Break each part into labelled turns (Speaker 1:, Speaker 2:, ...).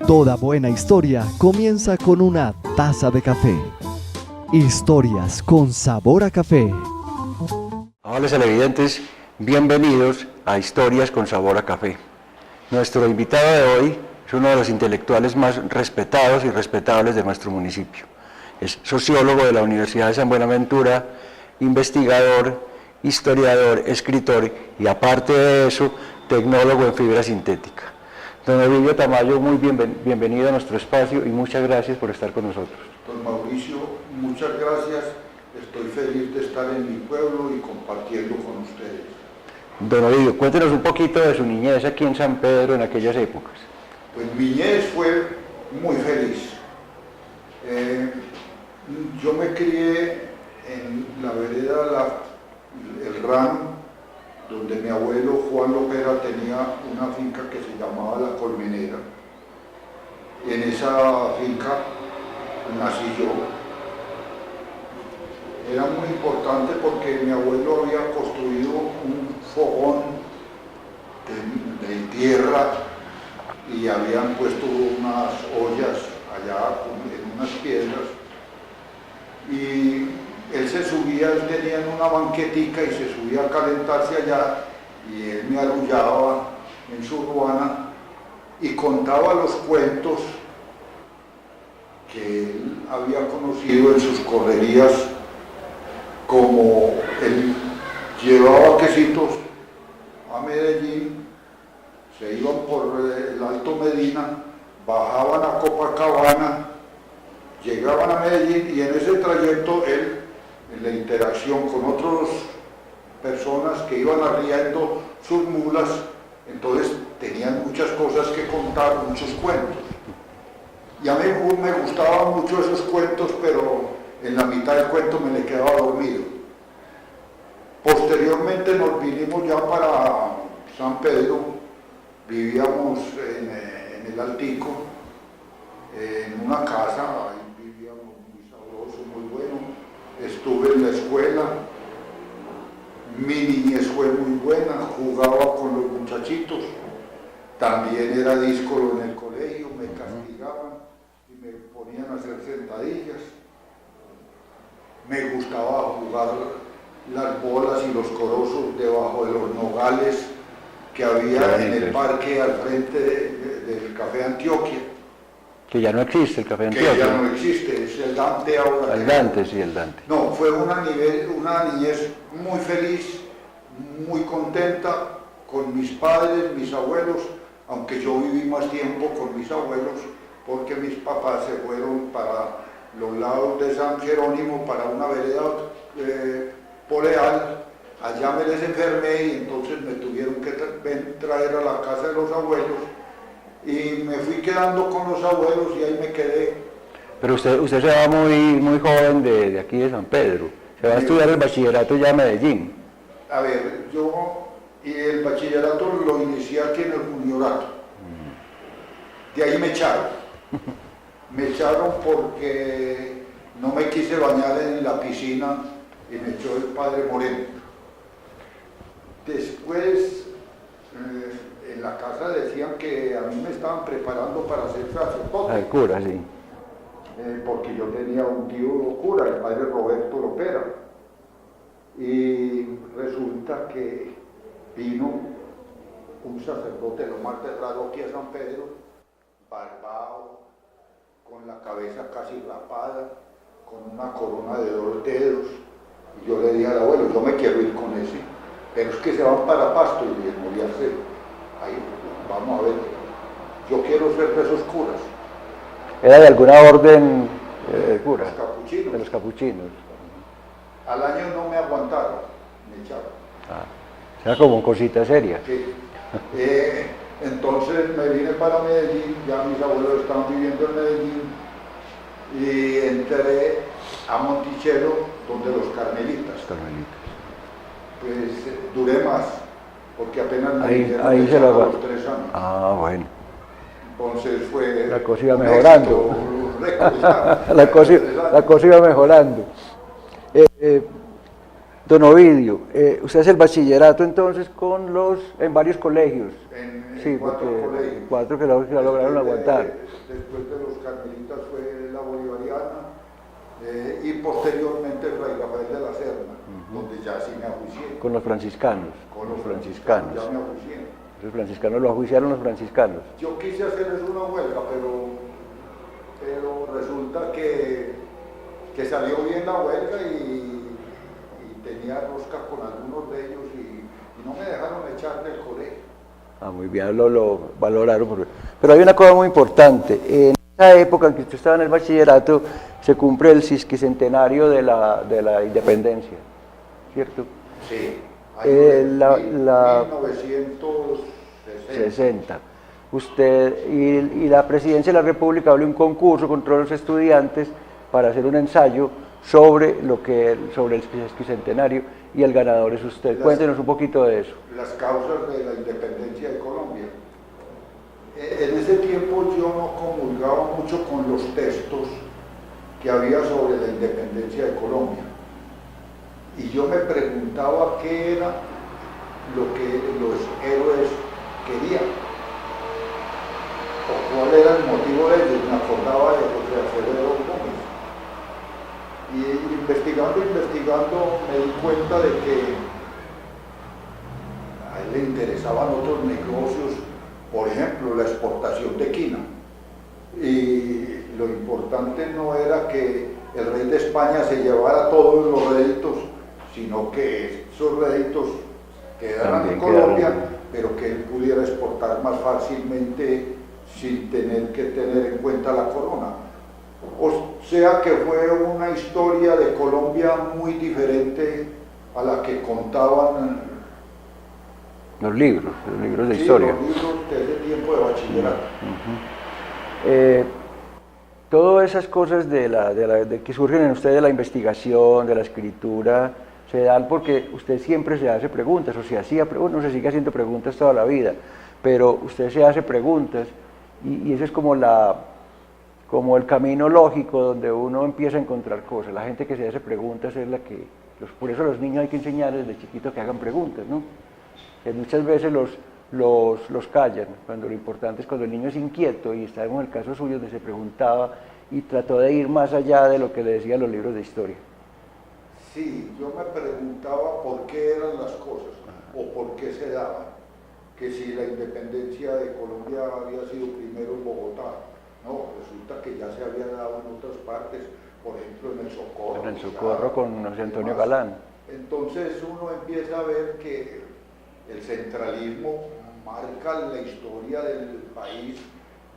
Speaker 1: Toda buena historia comienza con una taza de café. Historias con sabor a café.
Speaker 2: Amables televidentes, bienvenidos a Historias con sabor a café. Nuestro invitado de hoy es uno de los intelectuales más respetados y respetables de nuestro municipio. Es sociólogo de la Universidad de San Buenaventura, investigador, historiador, escritor y aparte de eso, tecnólogo en fibra sintética. Don Ovidio Tamayo, muy bienvenido a nuestro espacio y muchas gracias por estar con nosotros.
Speaker 3: Don Mauricio, muchas gracias. Estoy feliz de estar en mi pueblo y compartiendo con ustedes.
Speaker 2: Don Ovidio, cuéntenos un poquito de su niñez aquí en San Pedro en aquellas épocas.
Speaker 3: Pues mi niñez fue muy feliz. Yo me crié en la vereda El Rano, donde mi abuelo Juan Lopera tenía una finca que se llamaba La Colmenera. En esa finca nací yo. Era muy importante porque mi abuelo había construido un fogón de tierra y habían puesto unas ollas allá en unas piedras. Y él se subía, él tenía una banquetica y se subía a calentarse allá y él me arrullaba en su ruana y contaba los cuentos que él había conocido en sus correrías, como él llevaba quesitos a Medellín, se iban por el Alto Medina, bajaban a Copacabana, llegaban a Medellín y en ese trayecto él, en la interacción con otras personas que iban arriendo sus mulas, entonces tenían muchas cosas que contar, muchos cuentos. Y a mí me gustaban mucho esos cuentos, pero en la mitad del cuento me le quedaba dormido. Posteriormente nos vinimos ya para San Pedro, vivíamos en el Altico, en una casa, ahí vivíamos muy sabroso, muy bueno. Estuve en la escuela, mi niñez fue muy buena, jugaba con los muchachitos, también era díscolo en el colegio, me castigaban y me ponían a hacer sentadillas. Me gustaba jugar las bolas y los corozos debajo de los nogales que había en el parque al frente del Café Antioquia.
Speaker 2: Que ya no existe el Café Antioquia.
Speaker 3: Que ya no existe, es el Dante ahora.
Speaker 2: El Dante, sí, el Dante.
Speaker 3: No, fue una niñez muy feliz, muy contenta con mis padres, mis abuelos, aunque yo viví más tiempo con mis abuelos, porque mis papás se fueron para los lados de San Jerónimo, para una vereda poleal. Allá me les enfermé y entonces me tuvieron que traer a la casa de los abuelos y me fui quedando con los abuelos y ahí me quedé.
Speaker 2: Pero usted se va muy joven de aquí de San Pedro, se va a estudiar el bachillerato ya en Medellín.
Speaker 3: A ver, y el bachillerato lo inicié aquí en el Juniorato. De ahí me echaron. Me echaron porque no me quise bañar en la piscina y me echó el padre Moreno. Después, en la casa decían que a mí me estaban preparando para ser sacerdote.
Speaker 2: El cura, sí.
Speaker 3: Porque yo tenía un tío cura, el padre Roberto Lopera. Y resulta que vino un sacerdote, lo más de raro aquí a San Pedro, barbado, con la cabeza casi rapada, con una corona de 2 dedos. Y yo le dije al abuelo, yo me quiero ir con ese, pero es que se van para Pasto y les morirse. Ahí, vamos a ver, yo quiero ser de esos curas.
Speaker 2: ¿Era de alguna orden cura?
Speaker 3: Los capuchinos.
Speaker 2: De los capuchinos.
Speaker 3: Al año no me aguantaron, me echaron.
Speaker 2: Era como cosita seria.
Speaker 3: Sí. Entonces me vine para Medellín, ya mis abuelos estaban viviendo en Medellín, y entré a Monticello, donde los carmelitas. Pues duré más, porque apenas me
Speaker 2: ahí se lo
Speaker 3: a los 3 años.
Speaker 2: Ah, bueno.
Speaker 3: Entonces fue
Speaker 2: la cosa iba mejorando.
Speaker 3: Éxito,
Speaker 2: la cosa iba mejorando. Don Ovidio, usted hace el bachillerato entonces en varios colegios.
Speaker 3: En 4 colegios.
Speaker 2: 4 que lo lograron aguantar.
Speaker 3: Después de los carmelitas fue la bolivariana y posteriormente Fray Rafael de la Serna, donde ya sí me ajuicié.
Speaker 2: Con los franciscanos.
Speaker 3: Con los franciscanos. Ya me ajuicié.
Speaker 2: Los franciscanos lo ajuiciaron los franciscanos.
Speaker 3: Yo quise hacerles una huelga, pero resulta que salió bien la huelga y tenía rosca con algunos de ellos y no me dejaron echar del colegio.
Speaker 2: Muy bien, lo valoraron. Pero hay una cosa muy importante. En esa época en que usted estaba en el bachillerato, se cumple el sesquicentenario de la independencia, ¿cierto?
Speaker 3: Sí.
Speaker 2: 1960. Usted y la presidencia de la República abrió un concurso con todos los estudiantes para hacer un ensayo sobre el sesquicentenario y el ganador es usted. Cuéntenos un poquito de eso.
Speaker 3: Las causas de la independencia de Colombia. En ese tiempo yo no comulgaba mucho con los textos que había sobre la independencia de Colombia. Y yo me preguntaba qué era lo que los héroes querían, o cuál era el motivo de ellos. Me acordaba de José Acevedo Gómez. Y investigando me di cuenta de que a él le interesaban otros negocios, por ejemplo la exportación de quina. Y lo importante no era que el rey de España se llevara todos los réditos, sino que esos réditos quedaran en Colombia, pero que él pudiera exportar más fácilmente sin tener que tener en cuenta la corona. O sea que fue una historia de Colombia muy diferente a la que contaban
Speaker 2: los libros de historia.
Speaker 3: Los libros de ese tiempo de bachillerato.
Speaker 2: Todas esas cosas de que surgen en usted de la investigación, de la escritura, se dan porque usted siempre se hace preguntas, o se hacía preguntas, no se sigue haciendo preguntas toda la vida, pero usted se hace preguntas y eso es como el camino lógico donde uno empieza a encontrar cosas. La gente que se hace preguntas es la que, por eso a los niños hay que enseñarles desde chiquitos que hagan preguntas, ¿no? Que muchas veces los callan, cuando lo importante es cuando el niño es inquieto, y está en el caso suyo donde se preguntaba y trató de ir más allá de lo que le decían los libros de historia.
Speaker 3: Sí, yo me preguntaba por qué eran las cosas o por qué se daban, que si la independencia de Colombia había sido primero en Bogotá. No, resulta que ya se había dado en otras partes, por ejemplo en el Socorro.
Speaker 2: En el Socorro con José Antonio Galán.
Speaker 3: Entonces uno empieza a ver que el centralismo marca la historia del país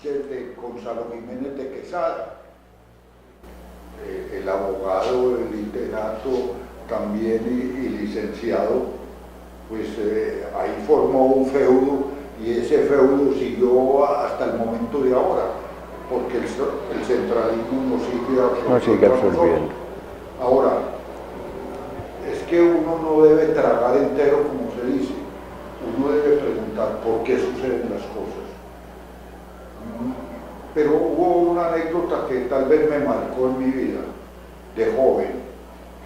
Speaker 3: desde Gonzalo Jiménez de Quesada. El abogado, el literato también y licenciado, pues ahí formó un feudo y ese feudo siguió hasta el momento de ahora, porque el centralismo no sigue absorbiendo. Ahora, es que uno no debe tragar entero, como se dice, uno debe preguntar por qué suceden las cosas. Pero hubo una anécdota que tal vez me marcó en mi vida, de joven,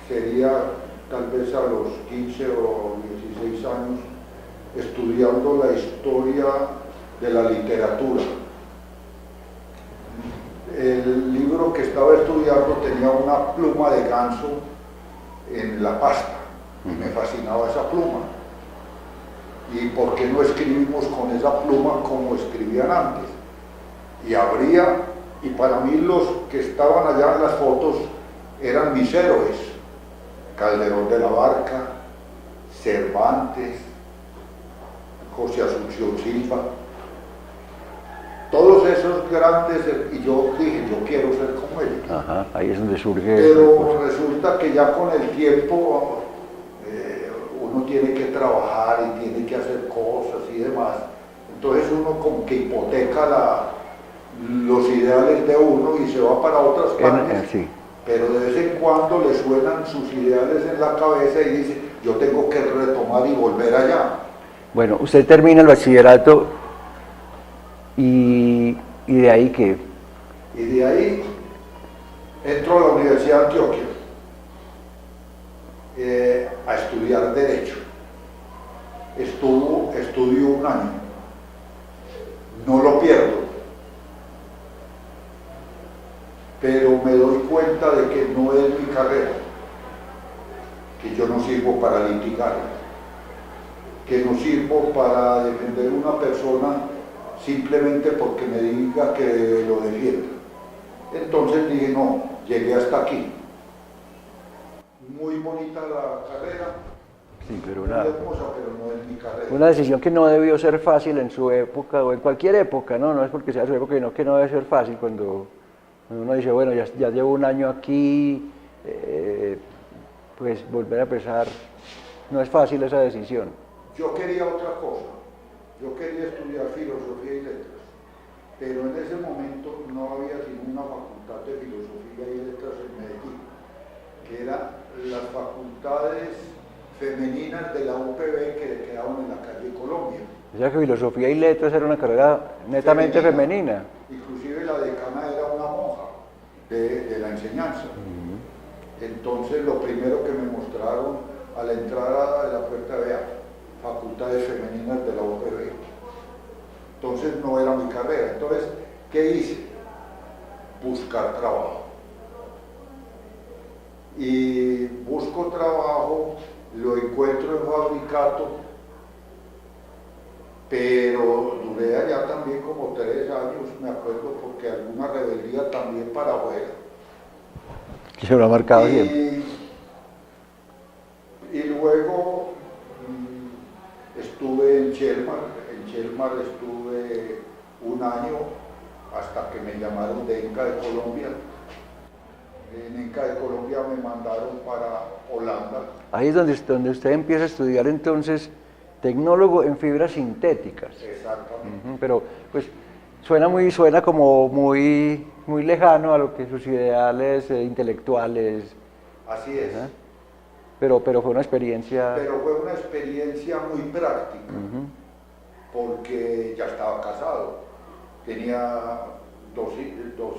Speaker 3: sería tal vez a los 15 o 16 años, estudiando la historia de la literatura. El libro que estaba estudiando tenía una pluma de ganso en la pasta, y me fascinaba esa pluma. ¿Y por qué no escribimos con esa pluma como escribían antes? Y abría, y para mí los que estaban allá en las fotos eran mis héroes: Calderón de la Barca, Cervantes, José Asunción Silva, todos esos grandes, y yo dije, yo quiero ser como ellos.
Speaker 2: Ajá, ahí es donde surge.
Speaker 3: Pero resulta que ya con el tiempo uno tiene que trabajar y tiene que hacer cosas y demás. Entonces uno como que hipoteca los ideales de uno y se va para otras partes.
Speaker 2: Sí.
Speaker 3: Pero de vez en cuando le suenan sus ideales en la cabeza y dice, yo tengo que retomar y volver allá.
Speaker 2: Bueno, usted termina el bachillerato y de ahí ¿qué?
Speaker 3: Y de ahí entro a la Universidad de Antioquia. a estudiar Derecho. Estudio un año. No lo pierdo, pero me doy cuenta de que no es mi carrera, que yo no sirvo para litigar, que no sirvo para defender a una persona simplemente porque me diga que lo defienda. Entonces dije, no, llegué hasta aquí. Muy bonita la carrera,
Speaker 2: Sí, pero
Speaker 3: muy hermosa, pero no es mi carrera.
Speaker 2: una decisión que no debió ser fácil en su época o en cualquier época, ¿no? No es porque sea su época, sino que no debe ser fácil cuando uno dice, bueno, ya llevo un año aquí, pues volver a empezar, no es fácil esa decisión.
Speaker 3: Yo quería otra cosa, yo quería estudiar filosofía y letras, pero en ese momento no había sino una facultad de filosofía y letras en Medellín, que eran las facultades femeninas de la UPB que quedaban en la calle Colombia.
Speaker 2: O sea que filosofía y letras era una carrera netamente femenina.
Speaker 3: Inclusive la decana era una monja de la enseñanza. Entonces lo primero que me mostraron a la entrada de la puerta, vea, facultades femeninas de la UPB. Entonces no era mi carrera. Entonces, ¿qué hice? Buscar trabajo. Y busco trabajo, lo encuentro en Fabricato, pero duré allá también como 3 años, me acuerdo, porque alguna rebeldía también para afuera.
Speaker 2: Que se lo ha marcado siempre.
Speaker 3: Y luego estuve en Chelmar estuve un año hasta que me llamaron de Inca de Colombia. En Inca de Colombia me mandaron para Holanda.
Speaker 2: Ahí es donde usted empieza a estudiar entonces tecnólogo en fibras sintéticas.
Speaker 3: Exactamente.
Speaker 2: Pero pues suena como muy lejano a lo que sus ideales intelectuales.
Speaker 3: Así es.
Speaker 2: Pero fue una experiencia.
Speaker 3: Pero fue una experiencia muy práctica, porque ya estaba casado. Tenía dos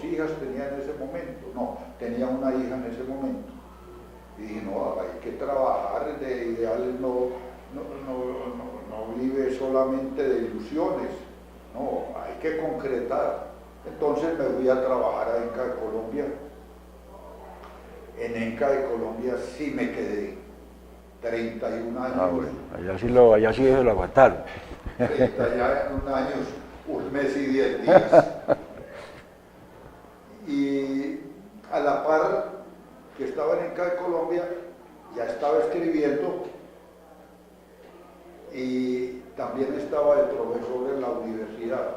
Speaker 3: hijas tenía en ese momento. No, tenía una hija en ese momento. Y dije, no, hay que trabajar, de ideales no vive solamente de ilusiones, no, hay que concretar. Entonces me fui a trabajar a Enca de Colombia. En Enca de Colombia sí me quedé 31 años.
Speaker 2: Ah, bueno, allá sí se lo aguantaron.
Speaker 3: 31 años, 1 mes y 10 días. Y a la par que estaba en Enca de Colombia, ya estaba escribiendo y también estaba de profesor en la universidad.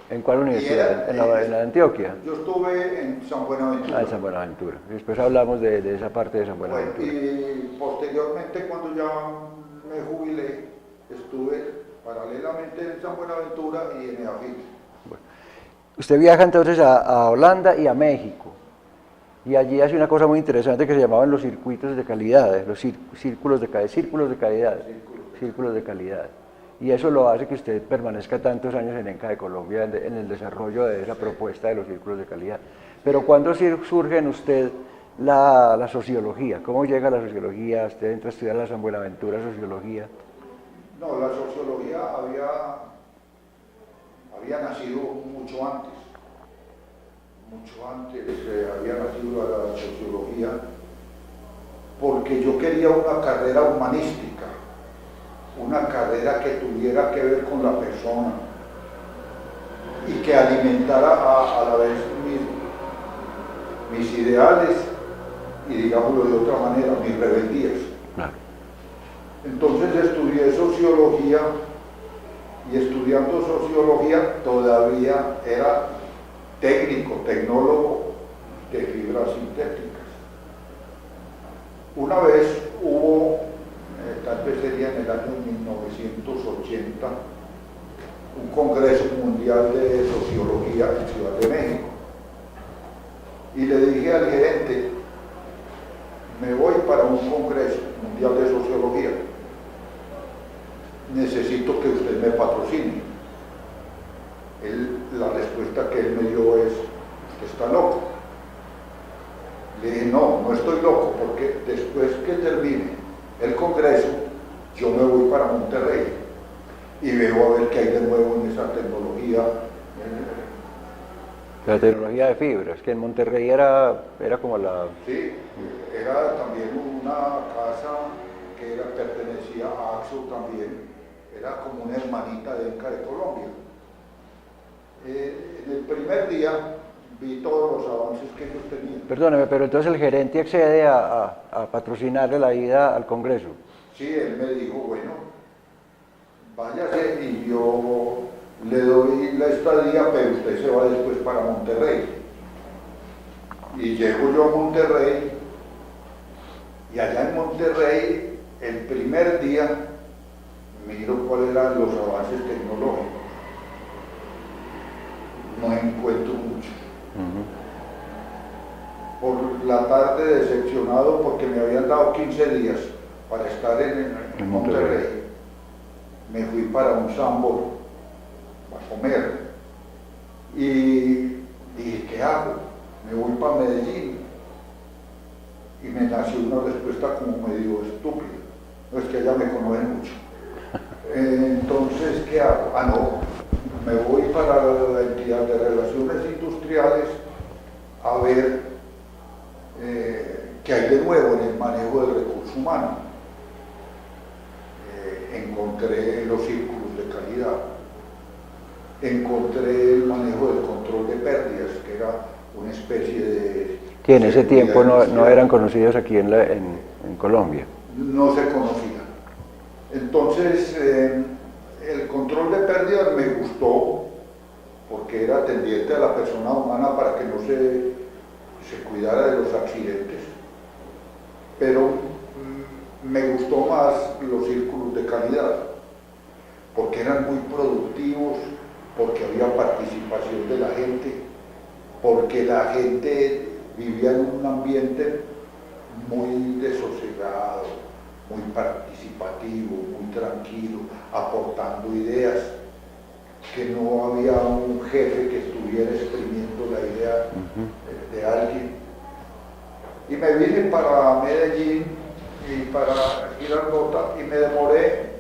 Speaker 2: ¿En cuál universidad? ¿En la de Antioquia?
Speaker 3: Yo estuve en San Buenaventura.
Speaker 2: Ah, en San Buenaventura. Después hablamos de esa parte de San
Speaker 3: Bueno,
Speaker 2: Buenaventura.
Speaker 3: y posteriormente, cuando ya me jubilé, estuve paralelamente en San Buenaventura y en EAFIT.
Speaker 2: Bueno. Usted viaja entonces a Holanda y a México. Y allí hace una cosa muy interesante que se llamaban los circuitos de calidad, los círculos de calidad. Y eso lo hace que usted permanezca tantos años en Enca de Colombia en el desarrollo de esa propuesta de los círculos de calidad. Pero ¿cuándo surge en usted la sociología? ¿Cómo llega la sociología? ¿Usted entra a estudiar la San Buenaventura sociología?
Speaker 3: No, la sociología había nacido mucho antes. Había nacido la sociología, porque yo quería una carrera humanística, una carrera que tuviera que ver con la persona y que alimentara a la vez mis ideales y, digámoslo de otra manera, mis rebeldías.
Speaker 2: Claro.
Speaker 3: Entonces estudié sociología y estudiando sociología todavía era tecnólogo de fibras sintéticas. Una vez hubo, tal vez sería en el año 1980, un congreso mundial de sociología en Ciudad de México. Y le dije al gerente, me voy para un congreso mundial de sociología. Necesito que usted me patrocine. La respuesta que él me dio es, usted está loco. Le dije, no, no estoy loco, porque después que termine el congreso, yo me voy para Monterrey y veo a ver qué hay de nuevo en esa tecnología.
Speaker 2: La tecnología de fibras, que en Monterrey era como la...
Speaker 3: Sí, era también una casa que pertenecía a Axo también, era como una hermanita de Enca de Colombia. En el primer día vi todos los avances que ellos tenían.
Speaker 2: Perdóneme, pero entonces el gerente accede a patrocinarle la ida al Congreso.
Speaker 3: Sí, él me dijo, bueno, váyase y yo le doy la estadía, pero usted se va después para Monterrey. Y llego yo a Monterrey, y allá en Monterrey, el primer día, miro cuáles eran los avances tecnológicos. No encuentro mucho. Por la tarde decepcionado porque me habían dado 15 días para estar en Monterrey. Me fui para un Sambor a comer y dije, ¿qué hago? Me voy para Medellín. Y me nació una respuesta como medio estúpida. No es que ella me conoce mucho. Entonces, ¿qué hago? Ah, no, me voy para la entidad de relaciones industriales a ver qué hay de nuevo en el manejo del recurso humano. Encontré los círculos de calidad, encontré el manejo del control de pérdidas, que era una especie de...
Speaker 2: Que en ese tiempo no eran conocidos aquí en Colombia.
Speaker 3: No se conocían. Entonces, el control de pérdidas me gustó, porque era tendiente a la persona humana para que no se cuidara de los accidentes, pero me gustó más los círculos de calidad, porque eran muy productivos, porque había participación de la gente, porque la gente vivía en un ambiente muy desosegado, muy participativo, muy tranquilo, aportando ideas, que no había un jefe que estuviera exprimiendo la idea de alguien. Y me vine para Medellín y para Girardota y me demoré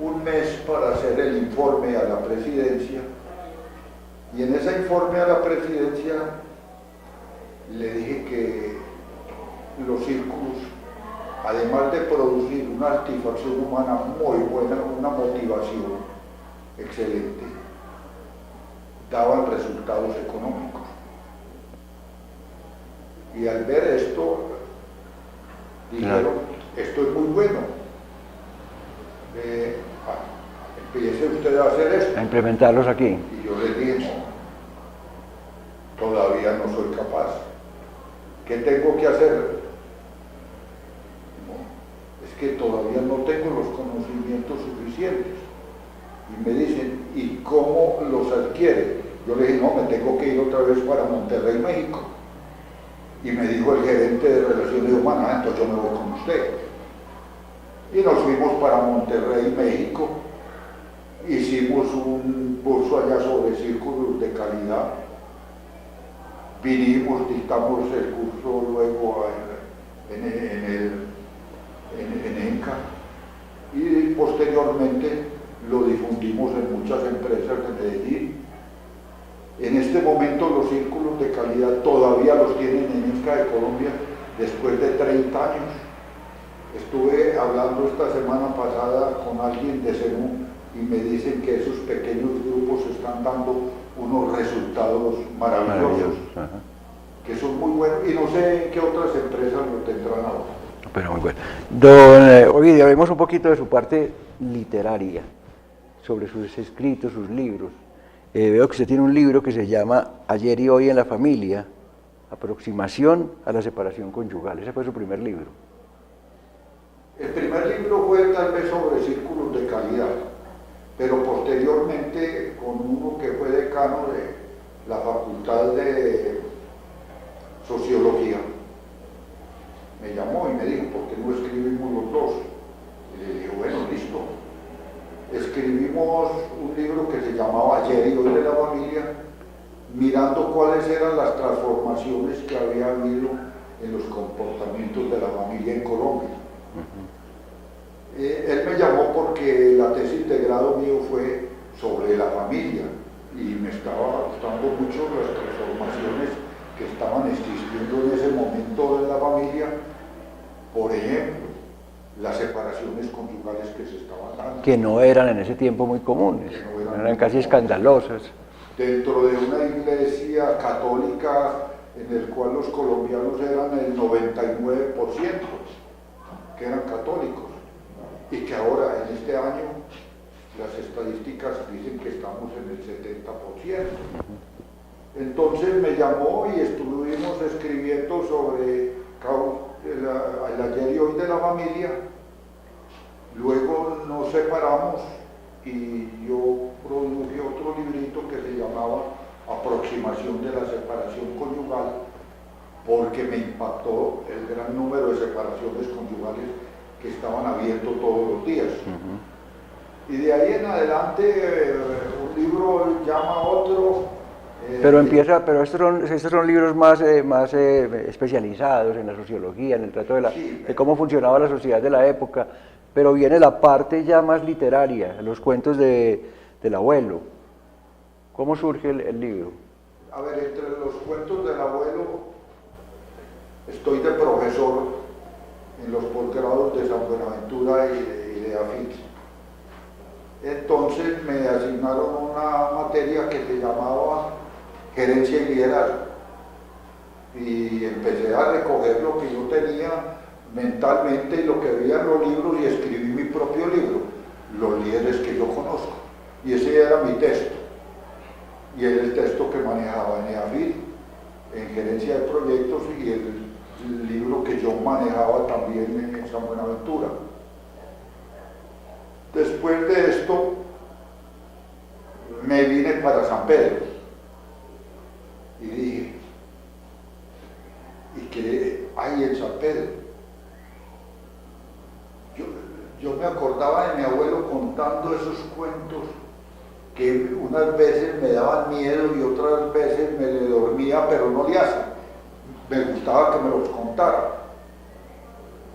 Speaker 3: un mes para hacer el informe a la presidencia, y en ese informe a la presidencia le dije que los círculos, además de producir una satisfacción humana muy buena, una motivación excelente, daban resultados económicos. Y al ver esto, dijeron, esto es muy bueno, empiece usted a hacer esto.
Speaker 2: A implementarlos aquí.
Speaker 3: Y yo les dije, no, todavía no soy capaz. ¿Qué tengo que hacer? No, es que todavía no tengo los conocimientos suficientes. Y me dicen, ¿y cómo los adquiere? Yo le dije, no, me tengo que ir otra vez para Monterrey, México. Y me dijo el gerente de Relaciones Humanas, entonces yo me voy con usted. Y nos fuimos para Monterrey, México. Hicimos un curso allá sobre círculos de calidad. Vinimos, dictamos el curso luego en ENCA. Y posteriormente lo difundimos en muchas empresas de Medellín. En este momento los círculos de calidad todavía los tienen en ENCA de Colombia después de 30 años. Estuve hablando esta semana pasada con alguien de CENU y me dicen que esos pequeños grupos están dando unos resultados maravillosos, que son muy buenos, y no sé en qué otras empresas lo tendrán ahora.
Speaker 2: Pero muy bueno. Don Ovidio, hablemos un poquito de su parte literaria, sobre sus escritos, sus libros. Veo que usted tiene un libro que se llama Ayer y hoy en la familia, aproximación a la separación conyugal. Ese fue su primer libro.
Speaker 3: El primer libro fue tal vez sobre círculos de calidad, pero posteriormente con uno que fue decano de la Facultad de Sociología, me llamó y me dijo, ¿por qué no escribimos los dos? Y le dije, bueno, listo. Escribimos un libro que se llamaba Ayer y hoy de la familia, mirando cuáles eran las transformaciones que había habido en los comportamientos de la familia en Colombia. Él me llamó porque la tesis de grado mío fue sobre la familia y me estaba gustando mucho las transformaciones que estaban existiendo en ese momento en la familia. Por ejemplo, las separaciones conyugales que se estaban dando.
Speaker 2: Que no eran en ese tiempo muy comunes, eran casi escandalosas.
Speaker 3: Dentro de una iglesia católica en el cual los colombianos eran el 99%, que eran católicos, y que ahora en este año las estadísticas dicen que estamos en el 70%. Entonces me llamó y estuvimos escribiendo sobre el ayer y hoy de la familia. Luego nos separamos y yo produje otro librito que se llamaba Aproximación de la separación conyugal, porque me impactó el gran número de separaciones conyugales que estaban habiendo todos los días. Y de ahí en adelante un libro llama a otro. Pero estos son libros más especializados en la sociología, en el trato de cómo funcionaba la sociedad de la época, pero viene la parte ya más literaria, los cuentos del abuelo. ¿Cómo surge el libro? A ver, entre los cuentos del abuelo, estoy de profesor en los posgrados de San Buenaventura y de AFIT. Entonces me asignaron una materia que se llamaba Gerencia y Liderazgo. Y empecé a recoger lo que yo tenía mentalmente y lo que veía en los libros y escribí mi propio libro, Los líderes que yo conozco. Y ese era mi texto. Y era el texto que manejaba en EAFIT, en Gerencia de Proyectos, y el libro que yo manejaba también en San Buenaventura. Después de esto, me vine para San Pedro y dije, ¿y qué hay en San Pedro? Yo me acordaba de mi abuelo contando esos cuentos que unas veces me daban miedo y otras veces me le dormía, pero no le hacía. Me gustaba que me los contara.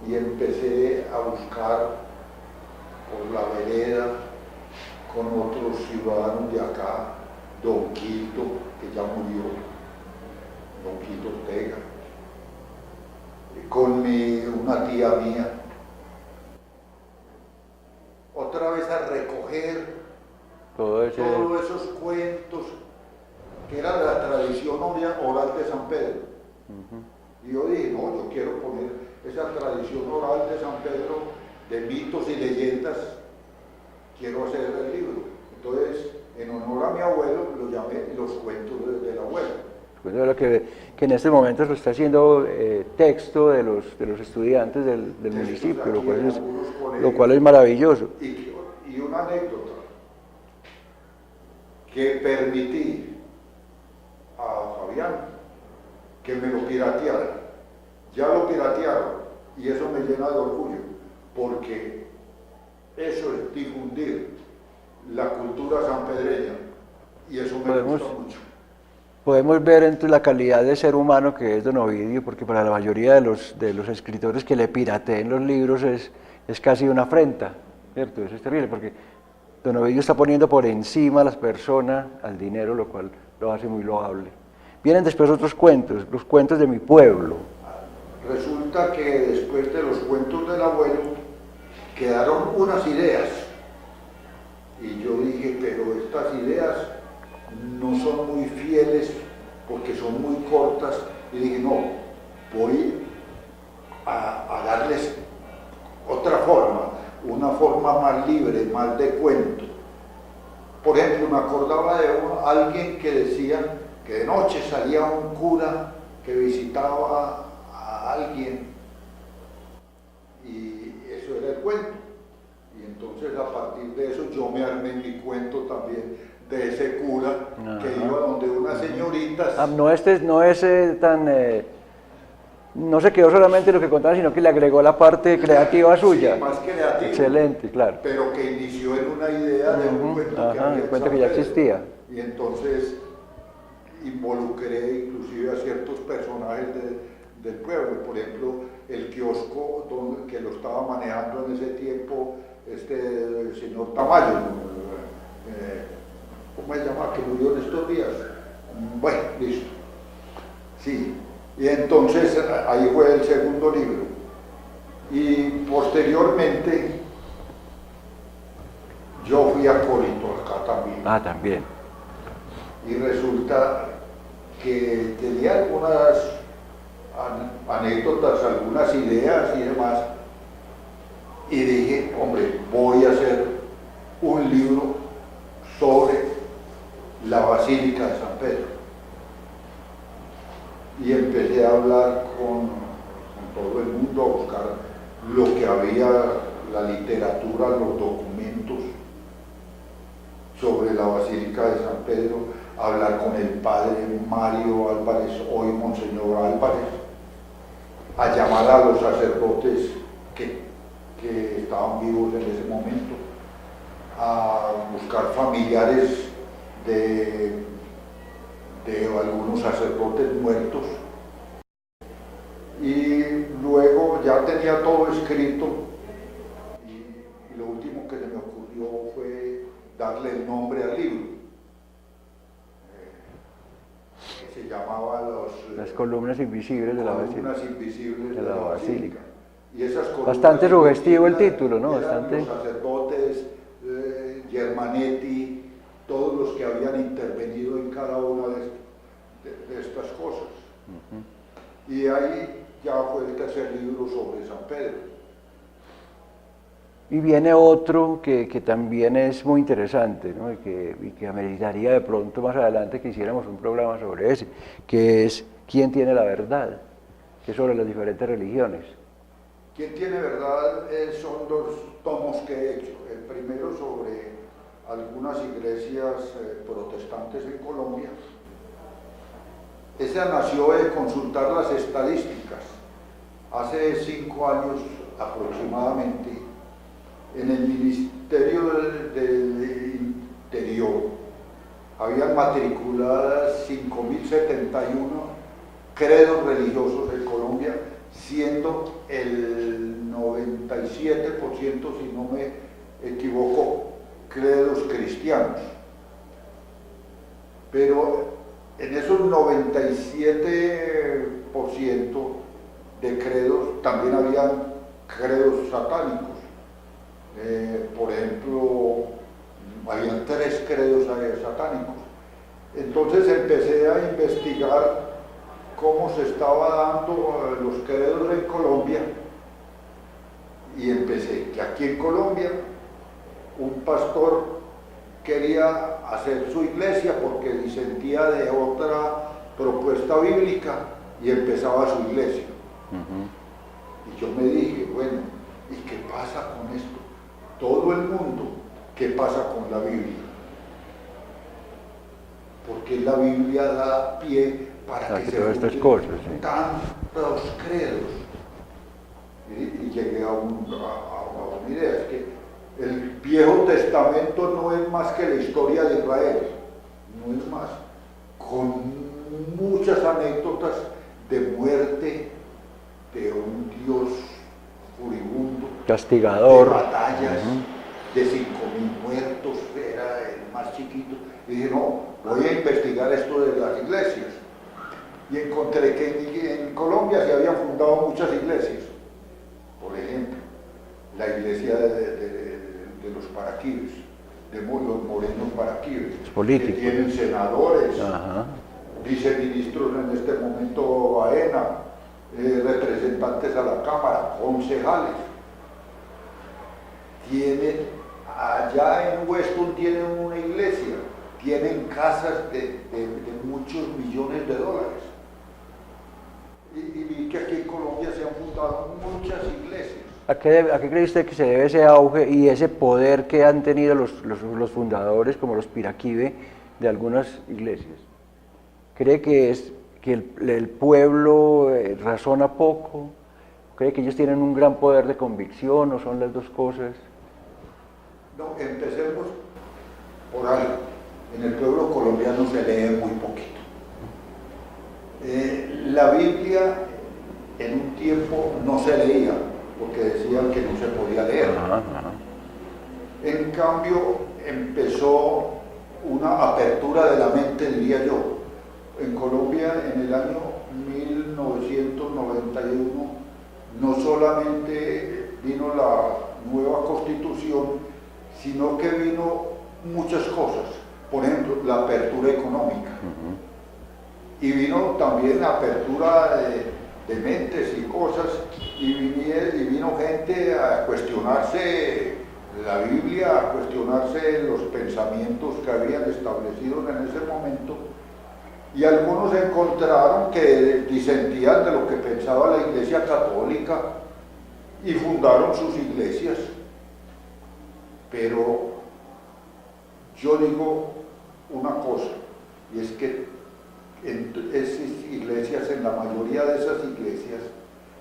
Speaker 3: Y empecé a buscar por la vereda con otros ciudadanos de acá, Don Quito, que ya murió, Don Quito Ortega, con una tía mía, otra vez a recoger todos esos cuentos que era la tradición oral de San Pedro. Y yo dije, no, yo quiero poner esa tradición oral de San Pedro, de mitos y leyendas, quiero hacer el libro. Entonces, en honor a mi abuelo, lo llamé Los cuentos del abuelo.
Speaker 2: Que en este momento se está haciendo texto de los estudiantes del municipio, lo cual es maravilloso.
Speaker 3: Y una anécdota, que permití a Fabián que me lo pirateara. Ya lo piratearon y eso me llena de orgullo, porque eso es difundir la cultura sanpedreña y eso me gusta mucho.
Speaker 2: Podemos ver entonces la calidad de ser humano que es don Ovidio, porque para la mayoría de los escritores que le pirateen los libros es casi una afrenta, ¿cierto? Eso es terrible, porque don Ovidio está poniendo por encima a las personas, al dinero, lo cual lo hace muy loable. Vienen después otros cuentos, los cuentos de mi pueblo.
Speaker 3: Resulta que después de los cuentos del abuelo quedaron unas ideas y yo dije, pero estas ideas no son muy fieles porque son muy cortas, y dije, no, voy a darles otra forma, una forma más libre, más de cuento. Por ejemplo, me acordaba de alguien que decía que de noche salía un cura que visitaba a alguien y eso era el cuento. Y entonces a partir de eso yo me armé mi cuento también de ese cura que iba donde unas señoritas.
Speaker 2: No se quedó solamente lo que contaba, sino que le agregó la parte creativa suya.
Speaker 3: Sí, más creativa.
Speaker 2: Excelente, claro.
Speaker 3: Pero que inició en una idea de un cuento
Speaker 2: que ya existía.
Speaker 3: Y entonces involucré inclusive a ciertos personajes del pueblo. Por ejemplo, el kiosco que lo estaba manejando en ese tiempo el señor Tamayo, ¿cómo se llama? Que murió en estos días. Bueno, listo. Sí, y entonces ahí fue el segundo libro. Y posteriormente yo fui acólito acá también.
Speaker 2: Ah, también.
Speaker 3: Y resulta que tenía algunas anécdotas, algunas ideas y demás. Y dije, hombre, voy a hacer un libro sobre la Basílica de San Pedro. Y empecé a hablar con todo el mundo, a buscar lo que había, la literatura, los documentos sobre la Basílica de San Pedro, a hablar con el padre Mario Álvarez, hoy Monseñor Álvarez, a llamar a los sacerdotes que estaban vivos en ese momento, a buscar familiares de algunos sacerdotes muertos, y luego ya tenía todo escrito y lo último que se me ocurrió fue darle el nombre al libro, que se llamaba
Speaker 2: Las columnas invisibles de la Basílica.
Speaker 3: Columnas invisibles de la Basílica. Y esas columnas
Speaker 2: Bastante sugestivo el título, ¿no?
Speaker 3: Eran
Speaker 2: Bastante.
Speaker 3: los sacerdotes, Germanetti, todos los que habían intervenido en cada una de estas cosas. Y ahí ya fue el tercer libro sobre San Pedro.
Speaker 2: Y viene otro que también es muy interesante, ¿no? y que ameritaría de pronto más adelante que hiciéramos un programa sobre ese, que es ¿Quién tiene la verdad?, que es sobre las diferentes religiones.
Speaker 3: ¿Quién tiene verdad? Son dos tomos que he hecho. El primero sobre algunas iglesias protestantes en Colombia. Esa nació de consultar las estadísticas. Hace 5 años aproximadamente, en el Ministerio del Interior habían matriculadas 5.071 credos religiosos en Colombia, siendo el 97%, si no me equivoco, credos cristianos. Pero en esos 97% de credos también habían credos satánicos. Por ejemplo, habían 3 credos satánicos. Entonces empecé a investigar cómo se estaba dando los credos en Colombia, y empecé que aquí en Colombia un pastor quería hacer su iglesia porque disentía de otra propuesta bíblica y empezaba su iglesia. Y yo me dije, bueno, ¿y qué pasa con esto? Todo el mundo, ¿qué pasa con la Biblia? Porque la Biblia da pie para que se
Speaker 2: todas estas cosas, sí.
Speaker 3: tantos credos. Y llegué a una idea, es que el Viejo Testamento no es más que la historia de Israel, no es más, con muchas anécdotas de muerte de un Dios furibundo,
Speaker 2: Castigador.
Speaker 3: de batallas, de 5.000 muertos, era el más chiquito. Y dije, no, voy a investigar esto de las iglesias. Y encontré que en Colombia se habían fundado muchas iglesias. Por ejemplo, la iglesia de los paraquibes, de los morenos paraquibes, que tienen senadores, viceministros en este momento Baena, representantes a la Cámara, concejales. Tienen, allá en Weston tienen una iglesia, tienen casas de muchos millones de dólares. Y vi que aquí en Colombia se han fundado muchas iglesias.
Speaker 2: ¿A qué cree usted que se debe ese auge y ese poder que han tenido los fundadores, como los Piraquive, de algunas iglesias? ¿Cree que el pueblo razona poco? ¿Cree que ellos tienen un gran poder de convicción o son las dos cosas?
Speaker 3: No, empecemos por algo. En el pueblo colombiano se lee muy poquito. La Biblia en un tiempo no se leía, porque decían que no se podía leer. En cambio, empezó una apertura de la mente, diría yo. En Colombia, en el año 1991, no solamente vino la nueva Constitución, sino que vino muchas cosas. Por ejemplo, la apertura económica. Y vino también la apertura de mentes y cosas, y vino gente a cuestionarse la Biblia, a cuestionarse los pensamientos que habían establecido en ese momento, y algunos encontraron que disentían de lo que pensaba la Iglesia Católica y fundaron sus iglesias. Pero yo digo una cosa, y es que en esas iglesias, en la mayoría de esas iglesias,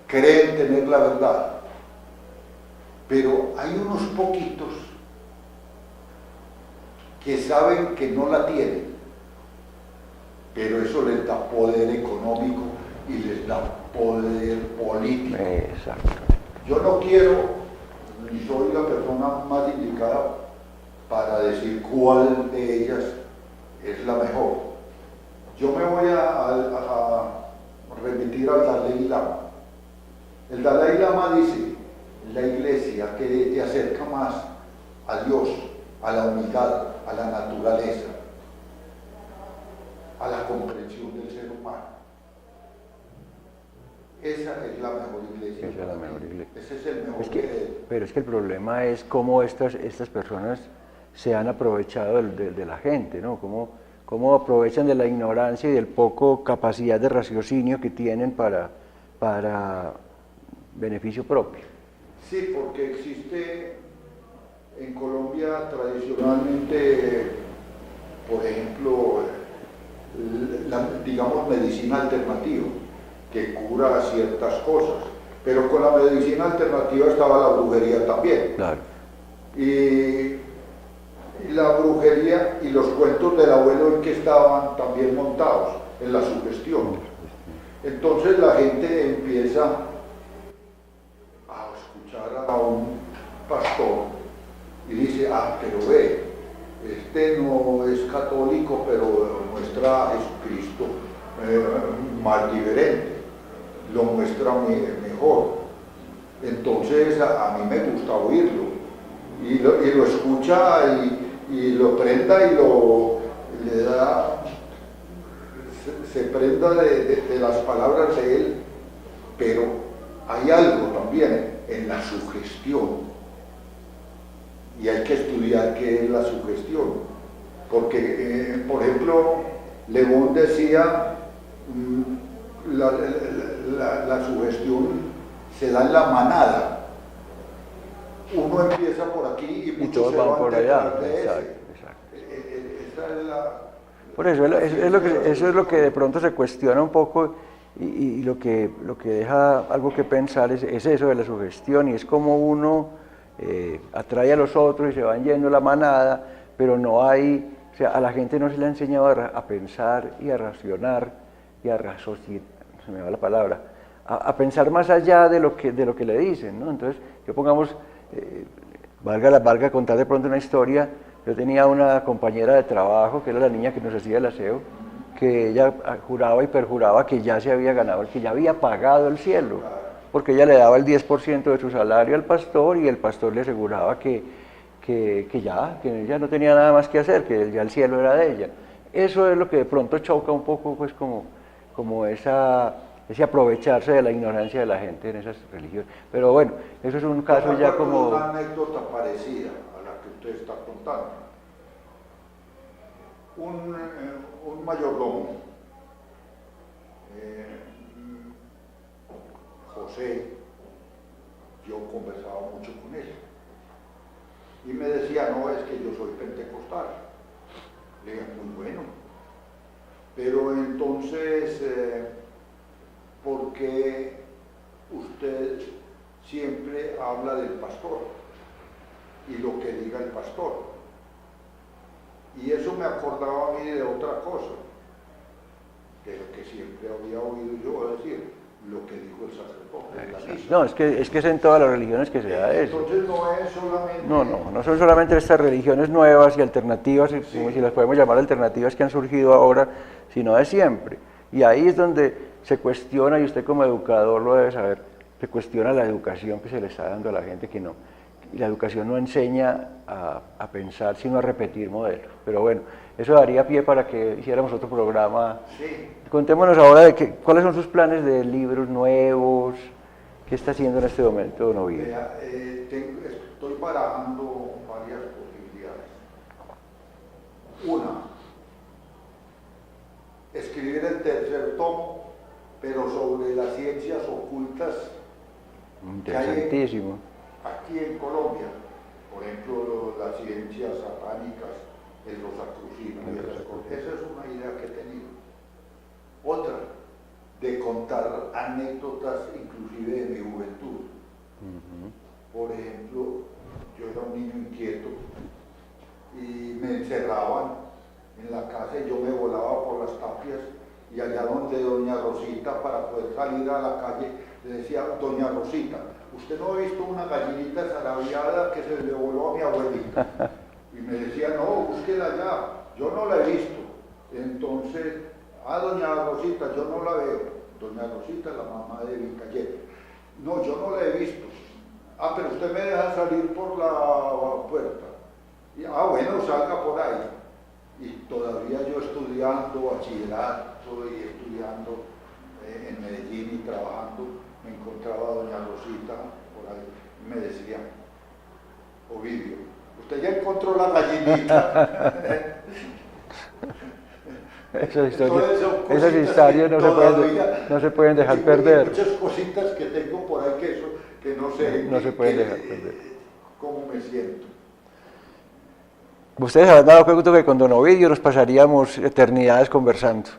Speaker 3: creen tener la verdad, pero hay unos poquitos que saben que no la tienen, pero eso les da poder económico y les da poder político.
Speaker 2: Exacto.
Speaker 3: Yo no quiero, ni soy la persona más indicada para decir cuál de ellas es la mejor. Yo me voy a remitir al Dalai Lama. El Dalai Lama dice, la iglesia que te acerca más a Dios, a la unidad, a la naturaleza, a la comprensión del ser humano. Esa es la mejor iglesia.
Speaker 2: Esa es la mejor iglesia.
Speaker 3: Ese es el mejor
Speaker 2: Pero es que el problema es cómo estas personas se han aprovechado de la gente, ¿no? Cómo aprovechan de la ignorancia y del poco capacidad de raciocinio que tienen para beneficio propio.
Speaker 3: Sí, porque existe en Colombia tradicionalmente, por ejemplo, digamos medicina alternativa, que cura ciertas cosas, pero con la medicina alternativa estaba la brujería también.
Speaker 2: Claro.
Speaker 3: Y la brujería y los cuentos del abuelo en que estaban también montados, en la sugestión. Entonces la gente empieza a escuchar a un pastor y dice, pero ve, este no es católico, pero muestra a Jesucristo más diferente, lo muestra mejor. Entonces a mí me gusta oírlo y lo escucha y lo prenda y le da, se prenda de las palabras de él, pero hay algo también en la sugestión. Y hay que estudiar qué es la sugestión, porque, por ejemplo, León decía, la sugestión se da en la manada. Uno empieza por aquí y muchos se van
Speaker 2: por allá. Exacto.
Speaker 3: Esa es la...
Speaker 2: Por eso, eso es lo que de pronto se cuestiona un poco y lo que deja algo que pensar es eso de la sugestión, y es como uno atrae a los otros y se van yendo la manada, pero no hay, o sea, a la gente no se le ha enseñado a pensar y a racionar y a raciocinar, se me va la palabra, a pensar más allá de lo que le dicen, ¿no? Entonces, que pongamos, valga contar de pronto una historia. Yo tenía una compañera de trabajo que era la niña que nos hacía el aseo, que ella juraba y perjuraba que ya se había ganado, que ya había pagado el cielo, porque ella le daba el 10% de su salario al pastor y el pastor le aseguraba que ella no tenía nada más que hacer, que ya el cielo era de ella. Eso es lo que de pronto choca un poco, pues como ese aprovecharse de la ignorancia de la gente en esas religiones. Pero bueno, eso es un caso ya como...
Speaker 3: una anécdota parecida a la que usted está contando. Un mayordomo, José, yo conversaba mucho con él y me decía, no, es que yo soy pentecostal. Le dije, muy bueno, pero entonces, ¿por qué usted siempre habla del pastor y lo que diga el pastor? Y eso me acordaba a mí de otra cosa, de lo que siempre había oído yo decir, lo que dijo el sacerdote en la misa.
Speaker 2: No, es que es en todas las religiones que se da eso.
Speaker 3: Entonces no es solamente...
Speaker 2: No son solamente estas religiones nuevas y alternativas, como si las podemos llamar alternativas que han surgido ahora, sino de siempre. Y ahí es donde se cuestiona, y usted como educador lo debe saber, se cuestiona la educación que se le está dando a la gente, que no. Y la educación no enseña a pensar, sino a repetir modelos. Pero bueno, eso daría pie para que hiciéramos otro programa.
Speaker 3: Sí.
Speaker 2: Contémonos ahora de cuáles son sus planes de libros nuevos, qué está haciendo en este momento, don Ovidio.
Speaker 3: Vea, estoy barajando varias posibilidades. Una, escribir el tercer tomo, pero sobre las ciencias ocultas que hay
Speaker 2: Interesantísimo.
Speaker 3: aquí en Colombia. Por ejemplo, las ciencias satánicas, el rosacrucismo y esas cosas. Esa es una idea que he tenido. Otra, de contar anécdotas inclusive de mi juventud. Por ejemplo, yo era un niño inquieto y me encerraban en la casa y yo me volaba por las tapias, y allá donde doña Rosita, para poder salir a la calle, le decía: doña Rosita, ¿usted no ha visto una gallinita zarabiada que se le voló a mi abuelita? Y me decía: no, búsquela allá, yo no la he visto. Entonces, doña Rosita, yo no la veo. Doña Rosita, la mamá de Vicayete. No, yo no la he visto. Pero usted me deja salir por la puerta. Y, bueno, salga por ahí. Y todavía yo estudiando bachillerato y estudiando en Medellín y trabajando, me encontraba a doña Rosita por ahí y me decía: Ovidio, usted ya encontró la gallinita.
Speaker 2: Esas historias no se pueden dejar perder.
Speaker 3: Hay muchas cositas que tengo por ahí que no sé.
Speaker 2: No se pueden dejar perder.
Speaker 3: ¿Cómo me siento?
Speaker 2: Ustedes habrán dado cuenta que con don Ovidio nos pasaríamos eternidades conversando.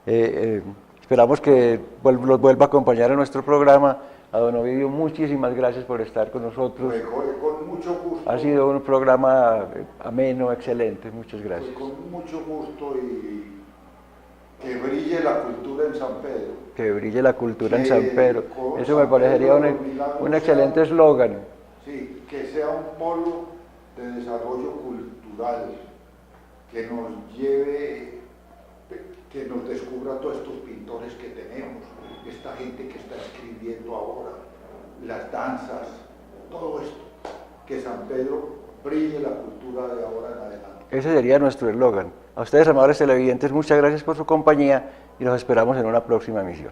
Speaker 2: Esperamos que los vuelva a acompañar en nuestro programa. A don Ovidio, muchísimas gracias por estar con nosotros.
Speaker 3: Con mucho gusto.
Speaker 2: Ha sido un programa ameno, excelente. Muchas gracias.
Speaker 3: Con mucho gusto, y que brille la cultura en San Pedro.
Speaker 2: Que brille la cultura en San Pedro. Eso me parecería un excelente eslogan.
Speaker 3: Sí, que sea un polo de desarrollo cultural, que nos lleve, que nos descubra todos estos pintores que tenemos, esta gente que está escribiendo ahora, las danzas, todo esto, que San Pedro brille la cultura de ahora en adelante.
Speaker 2: Ese sería nuestro eslogan. A ustedes, amables televidentes, muchas gracias por su compañía y nos esperamos en una próxima emisión.